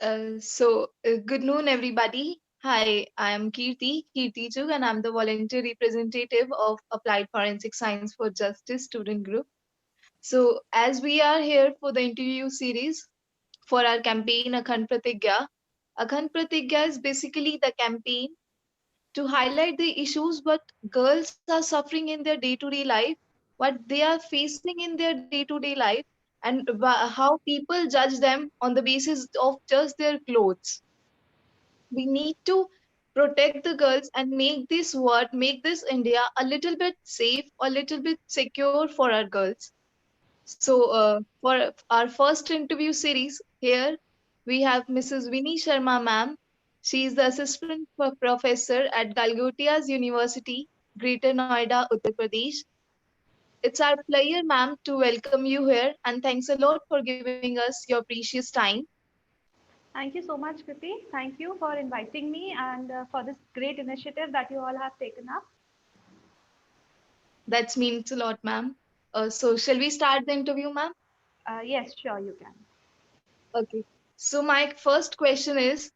Good noon, everybody. Hi, I am Kirti Chug, and I'm the volunteer representative of Applied Forensic Science for Justice student group. So, as we are here for the interview series for our campaign Akhand Pratigya is basically the campaign to highlight the issues what girls are suffering in their day-to-day life, what they are facing in their day-to-day life, and how people judge them on the basis of just their clothes. We need to protect the girls and make this world, make this India a little bit safe, a little bit secure for our girls. For our first interview series here, we have Mrs. Vinny Sharma ma'am. She is the assistant professor at Galgotia's University, Greater Noida, Uttar Pradesh. It's our pleasure, ma'am, to welcome you here, and thanks a lot for giving us your precious time. Thank you so much, Kriti. Thank you for inviting me and for this great initiative that you all have taken up. That means a lot, ma'am. Shall we start the interview, ma'am? Yes, sure, you can. Okay. So, my first question is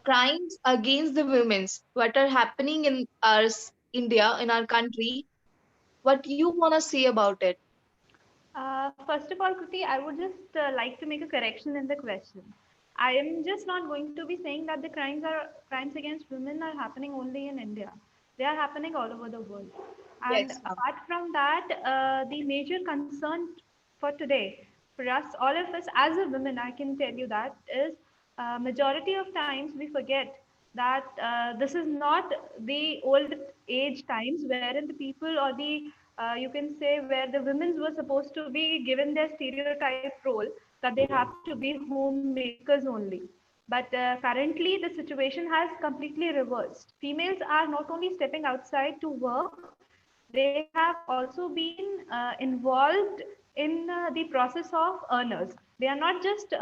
crimes against the women's what are happening in our India, in our country. What you want to say about it? First of all, Kriti, I would just like to make a correction in the question. I am just not going to be saying that the crimes against women are happening only in India. They are happening all over the world. And Yes, ma'am. apart from that, the major concern for today, for us, all of us as a woman, I can tell you that is majority of times we forget that this is not the old age times wherein the people or the you can say where the women were supposed to be given their stereotype role that they have to be homemakers only. But currently, the situation has completely reversed. Females are not only stepping outside to work, they have also been involved in the process of earners. They are not just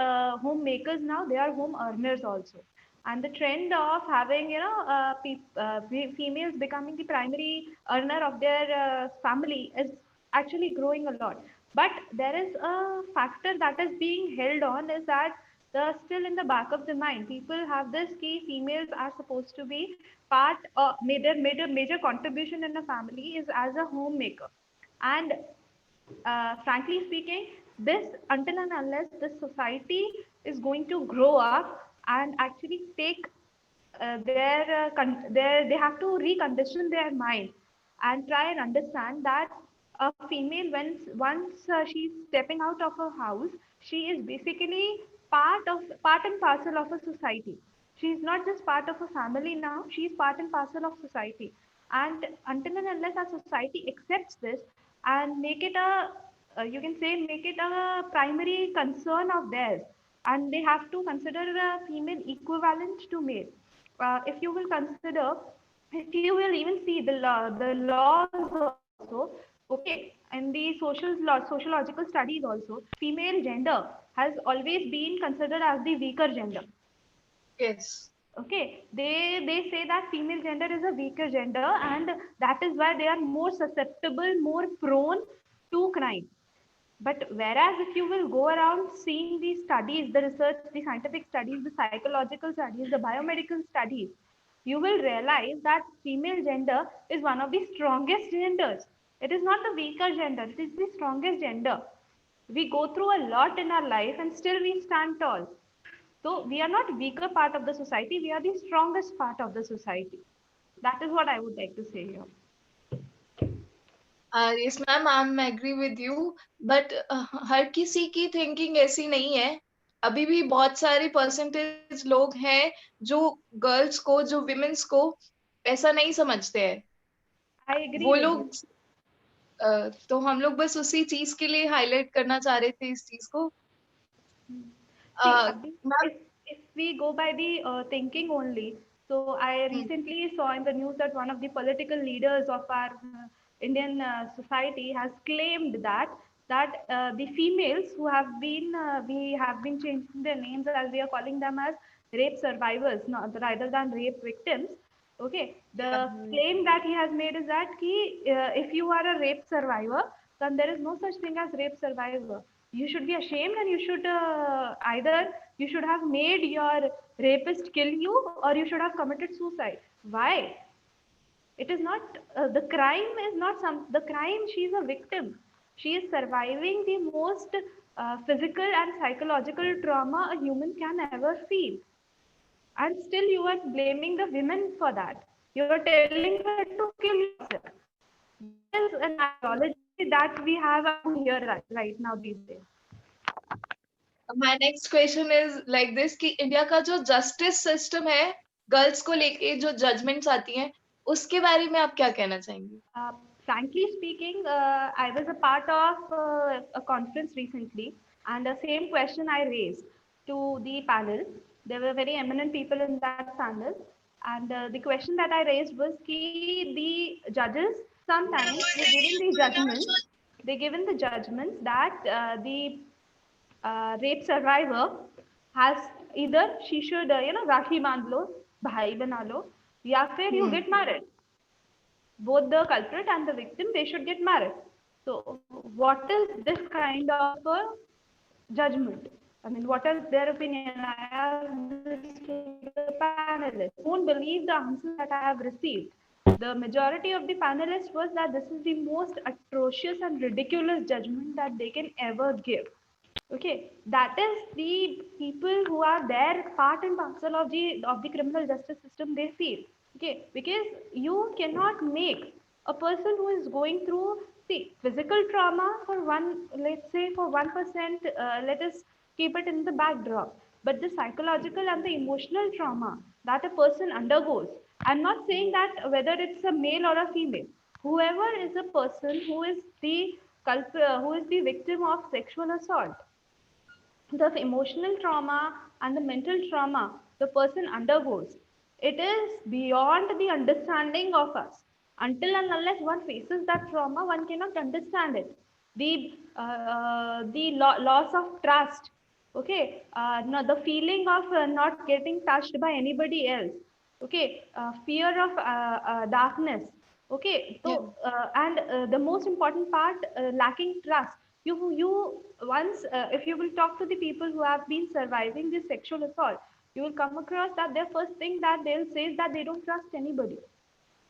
homemakers now; they are home earners also. And the trend of having, females becoming the primary earner of their family is actually growing a lot. But there is a factor that is being held on is that the still in the back of the mind, people have this key females are supposed to be part of major contribution in a family is as a homemaker. And frankly speaking, this until and unless this society is going to grow up and actually take they have to recondition their mind and try and understand that a female once she's stepping out of her house, she is basically part and parcel of a society. She is not just part of a family now; she is part and parcel of society. And until and unless our society accepts this and make it a you can say make it a primary concern of theirs, and they have to consider a female equivalent to male. If you will consider, if you will even see the laws also, okay, in the sociological studies also, female gender has always been considered as the weaker gender. Yes. Okay, they say that female gender is a weaker gender, and that is why they are more susceptible, more prone to crime. But whereas if you will go around seeing the studies, the research, the scientific studies, the psychological studies, the biomedical studies, you will realize that female gender is one of the strongest genders. It is not the weaker gender, it is the strongest gender. We go through a lot in our life and still we stand tall. So we are not weaker part of the society, we are the strongest part of the society. That is what I would like to say here. Yes, ma'am, I agree with you but हर किसी की thinking ऐसी नहीं है. अभी भी बहुत सारे परसेंटेज लोग हैं जो गर्ल्स को, जो विमेन्स को ऐसा नहीं समझते हैं. I agree वो with लोग you. तो हम लोग बस उसी चीज के लिए हाईलाइट करना चाह रहे थे इस चीज को. See, ma'am. if we go by the thinking only, so I recently saw in the news that one of the political leaders of our Indian society has claimed that the females who have been we have been changing their names as we are calling them as rape survivors, not rather than rape victims. Okay, the claim that he has made is that if you are a rape survivor, then there is no such thing as rape survivor. You should be ashamed, and you should either you should have made your rapist kill you, or you should have committed suicide. Why? It is not the crime is not some the crime. She is a victim. She is surviving the most physical and psychological trauma a human can ever feel, and still you are blaming the women for that. You are telling her to kill yourself. That is an ideology that we have around here right now these days. My next question is like this कि India का जो justice system है girls को लेके जो judgements आती हैं उसके बारे में आप क्या कहना चाहेंगे? Frankly speaking, I was a part of a conference recently, and the same question I raised to the panel. There were very eminent people in that panel, and the question that I raised was कि the judges sometimes they given the judgments that the rape survivor has either she should राखी बांध लो, भाई बना लो, या फिर you get married. Both the culprit and the victim, they should get married. So what is this kind of a judgment? I mean, what is their opinion? I have this to the panelists. You won't believe the answers that I have received. The majority of the panelists was that this is the most atrocious and ridiculous judgment that they can ever give. Okay, that is the people who are there, part and parcel of the criminal justice system. They feel okay because you cannot make a person who is going through see physical trauma for one, let's say for 1%. Let us keep it in the backdrop, but the psychological and the emotional trauma that a person undergoes. I'm not saying that whether it's a male or a female. Whoever is a person who is the who is the victim of sexual assault, the emotional trauma and the mental trauma the person undergoes, it is beyond the understanding of us. Until and unless one faces that trauma, one cannot understand it. The loss of trust, okay, no, the feeling of not getting touched by anybody else, okay, fear of darkness, okay. Yeah. So and the most important part, lacking trust. You once if you will talk to the people who have been surviving this sexual assault, you will come across that their first thing that they'll say is that they don't trust anybody.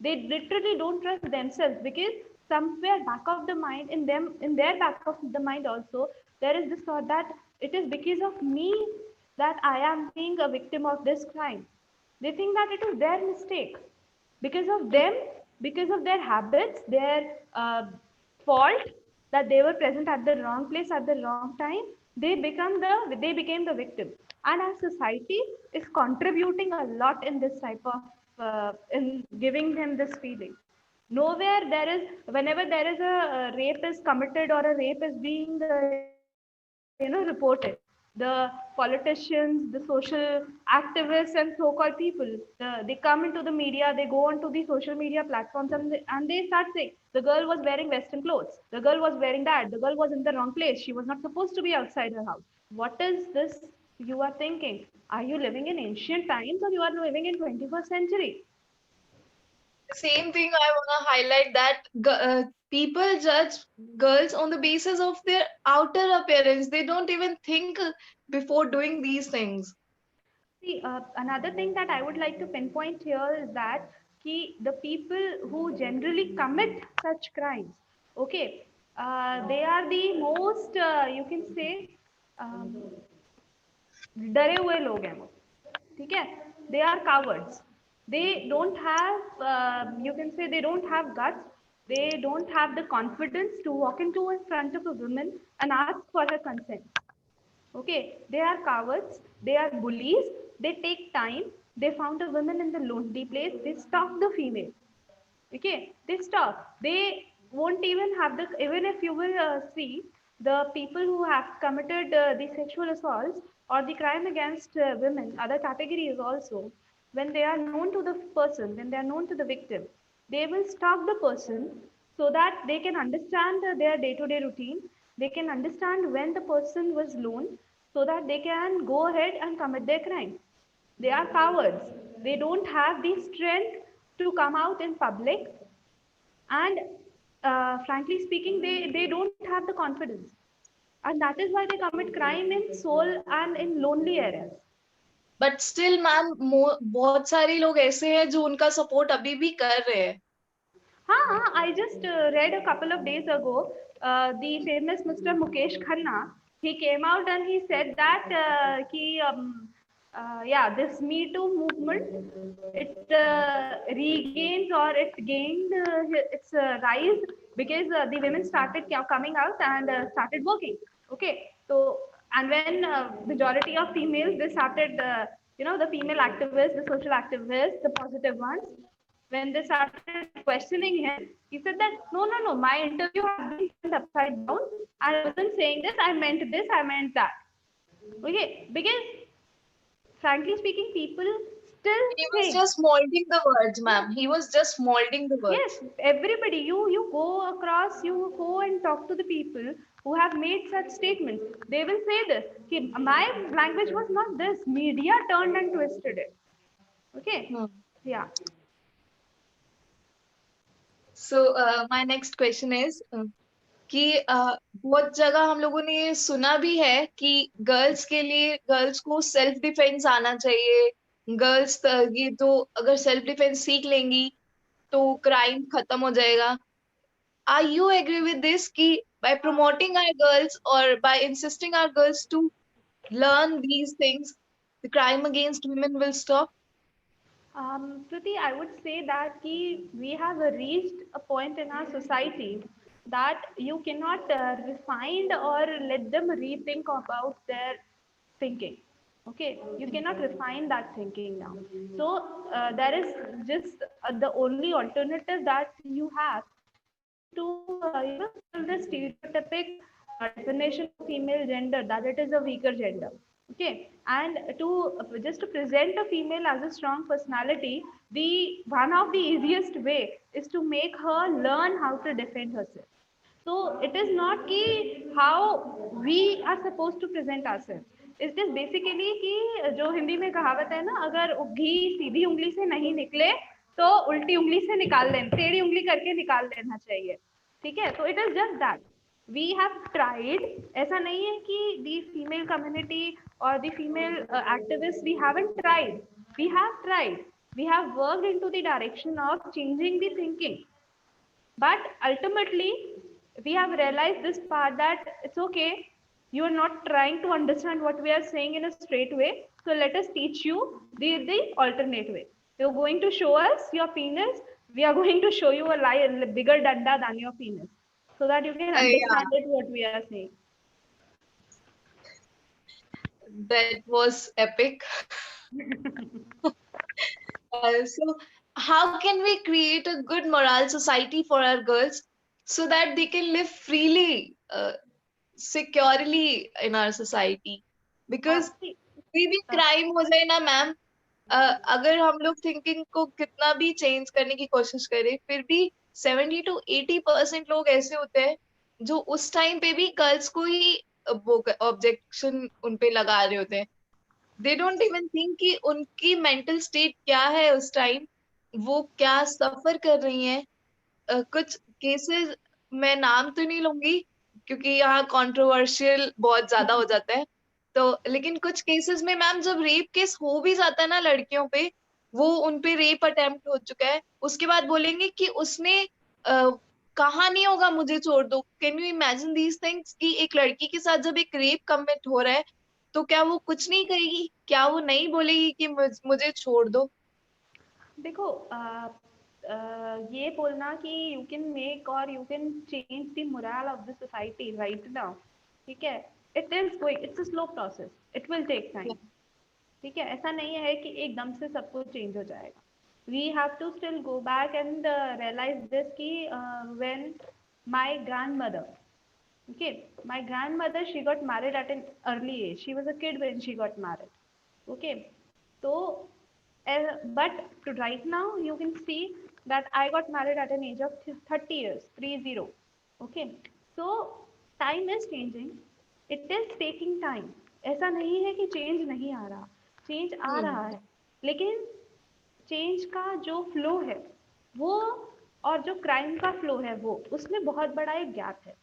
They literally don't trust themselves, because somewhere back of the mind, in their back of the mind also, there is this thought that it is because of me that I am being a victim of this crime. They think that it is their mistake, because of them, because of their habits, their fault, that they were present at the wrong place at the wrong time. They became the victim, and our society is contributing a lot in this type of in giving them this feeling. Nowhere there is, whenever there is a rape is committed or a rape is being reported, the politicians, the social activists, and so-called people, they come into the media, they go onto the social media platforms, and they start saying the girl was wearing western clothes, the girl was wearing that, the girl was in the wrong place, she was not supposed to be outside her house. What is this you are thinking? Are you living in ancient times, or you are living in 21st century? Same thing I want to highlight that people judge girls on the basis of their outer appearance. They don't even think before doing these things. See, another thing that I would like to pinpoint here is that the people who generally commit such crimes, okay, they are the most, you can say, um, डरे हुए लोग हैं वो, ठीक है? They are cowards. They don't have, you can say, they don't have guts. They don't have the confidence to walk into in front of a woman and ask for her consent. Okay, they are cowards, they are bullies, they take time, they found a woman in the lonely place, they stalk the female. Okay, they stalk, they won't even have the, even if you will see the people who have committed the sexual assaults or the crime against women, other categories also, when they are known to the person, when they are known to the victim, they will stalk the person so that they can understand their day-to-day routine, they can understand when the person was alone, so that they can go ahead and commit their crime. They are cowards. They don't have the strength to come out in public, and frankly speaking, they don't have the confidence. and that is why they commit crime in Seoul and in lonely areas. But still ma'am बहुत सारे लोग ऐसे हैं जो उनका support अभी भी कर रहे हैं. I just read a couple of days ago, the famous Mr. Mukesh Khanna, he came out and he said that yeah, this Me Too movement, it regains or it gained its rise because the women started coming out and started working. Okay, so and when majority of females they started, the female activists, the social activists, the positive ones, when they started questioning him, he said that no, my interview has been turned upside down. I wasn't saying this, I meant this, I meant that. Okay, because frankly speaking, people still He was think, just molding the words, yeah, ma'am. He was just molding the yes, words. everybody, you go across, you go and talk to the people who have made such statements. They will say this, my language was not this, media turned and twisted it. Okay, Hmm. yeah. So my next question is कि बहुत जगह हम लोगों ने ये सुना भी है कि गर्ल्स के लिए गर्ल्स को सेल्फ डिफेंस आना चाहिए. गर्ल्स ये तो अगर सेल्फ डिफेंस सीख लेंगी तो क्राइम खत्म हो जाएगा. Are you agree with this कि by promoting our girls or by insisting our girls to learn these things, the crime against women will stop? Priti, I would say that we have reached a point in our society that you cannot refine or let them rethink about their thinking. Okay, you cannot refine that thinking now. So there is just the only alternative that you have is to kill the stereotypic definition of female gender, that it is a weaker gender. Okay, and to present a female as a strong personality, the one of the easiest way is to make her learn how to defend herself. So it is not ki how we are supposed to present ourselves. It is basically कि जो हिंदी में कहावत है ना, अगर घी सीधी उंगली से नहीं निकले तो उल्टी उंगली से निकाल लेना, टेढ़ी उंगली करके निकाल लेना चाहिए. ठीक है, so it is just that we have tried. ऐसा नहीं है कि the female community or the female activists, we haven't tried. We have tried. We have worked into the direction of changing the thinking, but ultimately we have realized this part that it's okay, you are not trying to understand what we are saying in a straight way, so let us teach you the alternate way. You're going to show us your penis, we are going to show you a bigger danda than your penis, so that you can Yeah, understand it what we are saying. that was epic. So, how can we create a good moral society for our girls so that they can live freely, securely in our society? Because See, कोई भी crime हो जाए ना ma'am, अगर हम लोग thinking को कितना भी चेंज करने की कोशिश करें, फिर भी 70 to 80% लोग ऐसे होते हैं जो उस टाइम पे भी गर्ल्स को ही वो ऑब्जेक्शन उन पे लगा रहे होते हैं. दे डोंट इवन थिंक कि उनकी मेंटल स्टेट क्या है उस टाइम, वो क्या सफर कर रही हैं. कुछ केसेस मैं नाम तो नहीं लूंगी क्योंकि यहाँ कंट्रोवर्शियल बहुत ज्यादा हो जाता है. तो लेकिन कुछ केसेस में मैम जब रेप केस हो भी जाता है ना लड़कियों पे, वो उन पे रेप अटेम्प्ट हो चुका है, उसके बाद बोलेंगे कि उसने कहा नहीं होगा मुझे छोड़ दो. Can you imagine these things कि एक लड़की के साथ जब एक रेप कमिट हो रहा है तो क्या वो कुछ नहीं करेगी, क्या वो नहीं बोलेगी कि मुझे छोड़ दो? देखो ये बोलना कि यू कैन मेक और you can change the moral of the society right now, ठीक है, it is going, it's a slow process, it will take time. ठीक है, ऐसा नहीं है कि एकदम से सब कुछ चेंज हो जाएगा. We have to still go back and realise this कि when my grandmother, okay, my grandmother, she got married at an early age, she was a kid when she got married. Okay, so but to right now you can see that I got married at an age of 30 years, 30. Okay, so time is changing, it is taking time. ऐसा नहीं है कि change नहीं आ रहा, change आ रहा है, लेकिन change का जो फ्लो है वो और जो क्राइम का फ्लो है वो, उसमें बहुत बड़ा एक गैप है.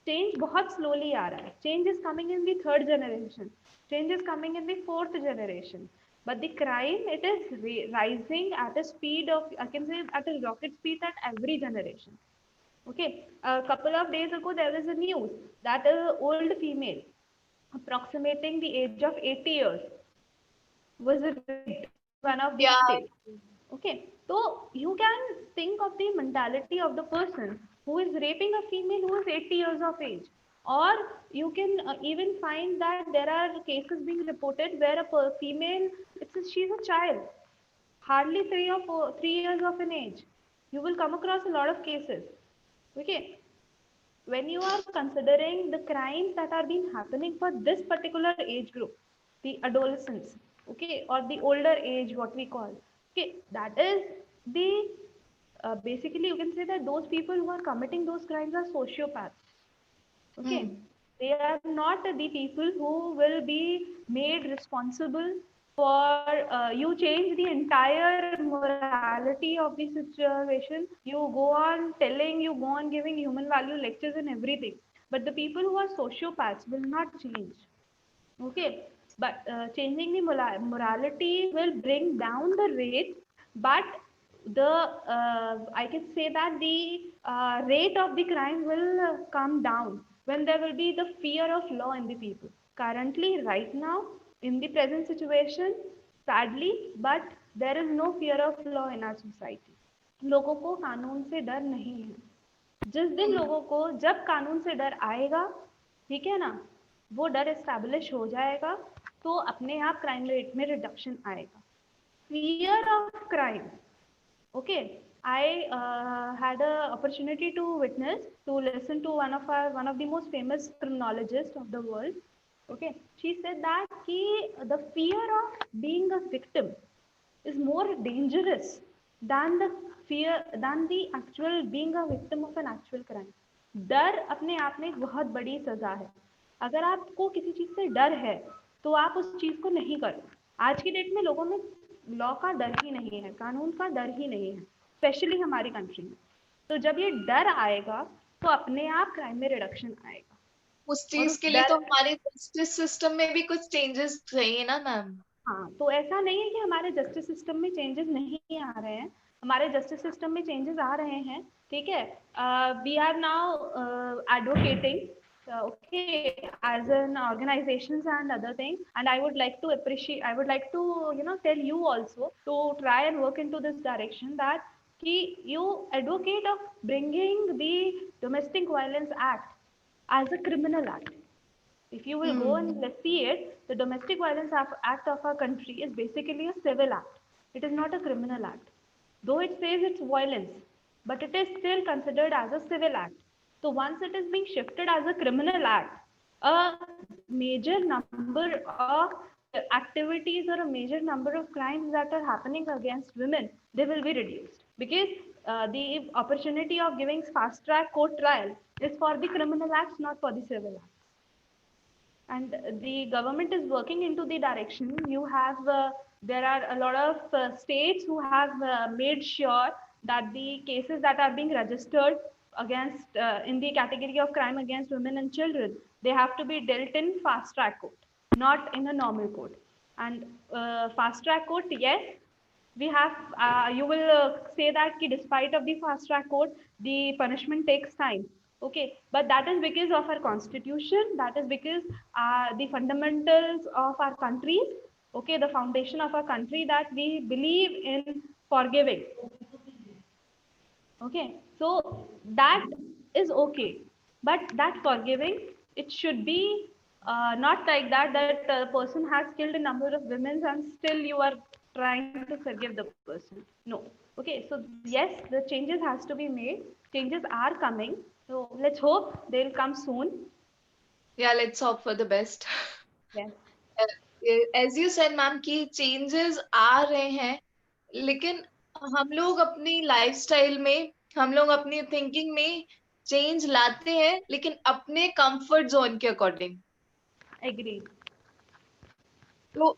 चेंज बहुत स्लोली आ रहा है. Change is coming in the third generation, change is coming in the fourth generation, but the crime, it is rising at a speed of, I can say, at a rocket speed at every generation. Okay, a couple of days ago there was a news that a old female approximating the age of 80 years was raped in one of these Yeah. states. Okay, so you can think of the mentality of the person who is raping a female who is 80 years of age. Or you can even find that there are cases being reported where a female, she's a child, hardly 3 years of an age. You will come across a lot of cases. Okay, when you are considering the crimes that are being happening for this particular age group, the adolescents, okay, or the older age, what we call, okay, that is the basically you can say that those people who are committing those crimes are sociopaths. Okay, Hmm. they are not the people who will be made responsible for you change the entire morality of the situation. You go on telling, you go on giving human value lectures and everything, but the people who are sociopaths will not change. Okay, but changing the morality will bring down the rate, but the I can say that the rate of the crime will come down when there will be the fear of law in the people. Currently, right now, in the present situation, sadly, but there is no fear of law in our society. लोगों को कानून से डर नहीं है. जिस दिन Hmm. लोगों को जब कानून से डर आएगा, ठीक है ना, वो डर एस्टैब्लिश हो जाएगा, तो अपने आप क्राइम रेट में रिडक्शन आएगा. Fear of crime. Okay, I had a opportunity to witness, to listen to one of the most famous criminologists of the world. Okay, she said that the fear of being a victim is more dangerous than the fear than the actual being a victim of an actual crime. डर अपने आप में एक बहुत बड़ी सजा है. अगर आपको किसी चीज से डर है तो आप उस चीज को नहीं करो. आज की डेट में लोगों में लॉ का डर ही नहीं है, कानून का डर ही नहीं है, स्पेशली हमारी कंट्री में. तो जब ये डर आएगा तो अपने आप क्राइम में रिडक्शन आएगा. उस और चीज उस के लिए डर, तो हमारे जस्टिस सिस्टम में भी कुछ चेंजेस चाहिए ना मैम. हाँ, तो ऐसा नहीं है कि हमारे जस्टिस सिस्टम में चेंजेस नहीं आ रहे हैं. हमारे जस्टिस सिस्टम में चेंजेस आ रहे हैं. ठीक है, we are now advocating, okay, as an organizations and other things, and I would like to appreciate, I would like to, you know, tell you also to try and work into this direction, that ki you advocate of bringing the domestic violence act as a criminal act. If you will go and Hmm. let's see it, the Domestic Violence Act of our country is basically a civil act. It is not a criminal act. Though it says it's violence, but it is still considered as a civil act. So once it is being shifted as a criminal act, a major number of activities or a major number of crimes that are happening against women, they will be reduced, because the opportunity of giving fast track court trial is for the criminal acts, not for the civil acts. And the government is working into the direction. You have there are a lot of states who have made sure that the cases that are being registered against in the category of crime against women and children, they have to be dealt in fast track court, not in a normal court. And fast track court, yes, we have you will say that ki despite of the fast track court, the punishment takes time. Okay, but that is because of our constitution, that is because the fundamentals of our countries, okay, the foundation of our country, that we believe in forgiving. Okay, so that is okay, but that forgiving, it should be not like that, that a person has killed a number of women and still you are trying to forgive the person. No. Okay, so yes, the changes has to be made. Changes are coming, so let's hope they'll come soon. Yeah, let's hope for the best. Yes. As you said ma'am कि changes आ रहे हैं, लेकिन हम लोग अपनी lifestyle में, हम लोग अपनी थिंकिंग में चेंज लाते हैं, लेकिन अपने कंफर्ट जोन के अकॉर्डिंग. Agree. तो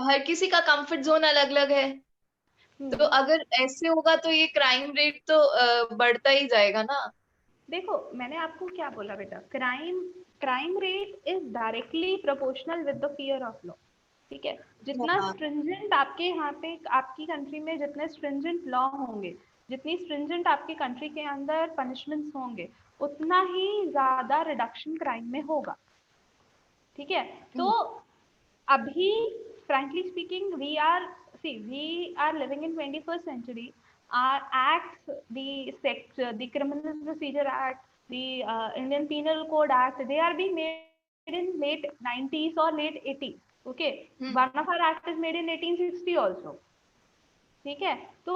हर किसी का कंफर्ट जोन अलग अलग है. तो Hmm. अगर ऐसे होगा तो ये क्राइम रेट तो बढ़ता ही जाएगा ना. देखो मैंने आपको क्या बोला बेटा, crime rate is directly proportional with the fear of law. ठीक है, जितना Yeah. स्ट्रिंजेंट आपके यहाँ पे आपकी कंट्री में जितने स्ट्रिंजेंट लॉ होंगे, जितनी स्ट्रिंजेंट आपकी कंट्री के अंदर पनिशमेंट्स होंगे, उतना ही ज्यादा रिडक्शन क्राइम में होगा। ठीक है, तो अभी frankly speaking we are living in 21st century. Our acts, the criminal procedure act, the Indian penal code act, they are being made in late 90s or late 80s. Okay, one of our act is made in 1860 also. ठीक है, तो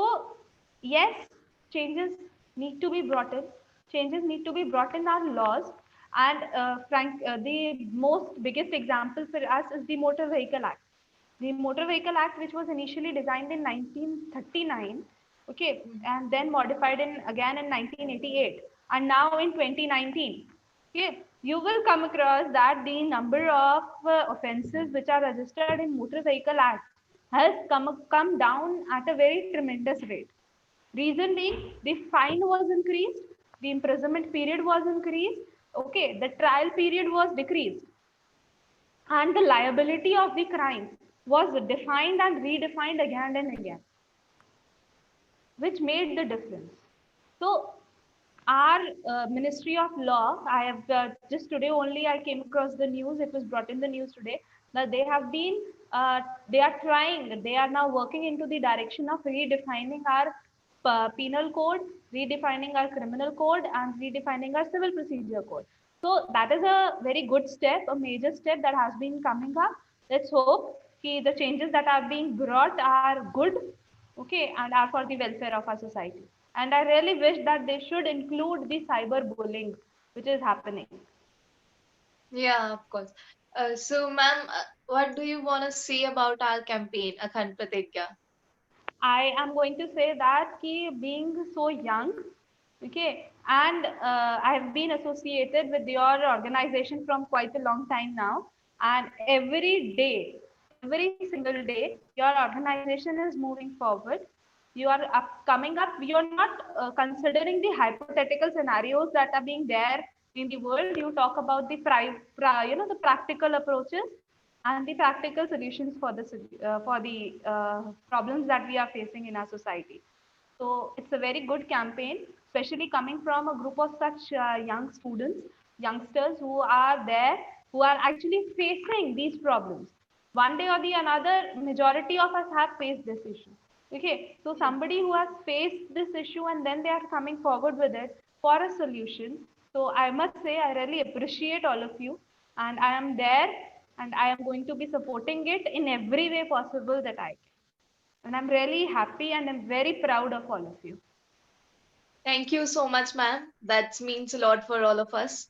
yes, changes need to be brought in, changes need to be brought in our laws. And the most biggest example for us is the Motor Vehicle Act. The Motor Vehicle Act, which was initially designed in 1939, okay, and then modified in again in 1988, and now in 2019, okay, you will come across that the number of offences which are registered in Motor Vehicle Act has come down at a very tremendous rate. Reason being, the fine was increased, the imprisonment period was increased, okay, the trial period was decreased, and the liability of the crime was defined and redefined again and again, which made the difference. So, our Ministry of Law, I have just today only I came across the news. It was brought in the news today that they have been, they are trying, they are now working into the direction of redefining our penal code, redefining our criminal code, and redefining our civil procedure code. So that is a very good step, a major step that has been coming up. Let's hope that the changes that are being brought are good, okay, and are for the welfare of our society. And I really wish that they should include the cyberbullying which is happening. Yeah, of course. So, ma'am, what do you want to say about our campaign, Akhand Pratigya? I am going to say that ki being so young, okay, and I have been associated with your organization from quite a long time now, and every single day, your organization is moving forward. You are coming up. You are not considering the hypothetical scenarios that are being there in the world. You talk about the the practical approaches and the practical solutions for the problems that we are facing in our society. So it's a very good campaign, especially coming from a group of such young students, youngsters who are there, who are actually facing these problems. One day or the another, majority of us have faced this issue. Okay, so somebody who has faced this issue and then they are coming forward with it for a solution. So I must say, I really appreciate all of you, and I am there, and I am going to be supporting it in every way possible that I can. And I'm really happy and I'm very proud of all of you. Thank you so much, ma'am. That means a lot for all of us.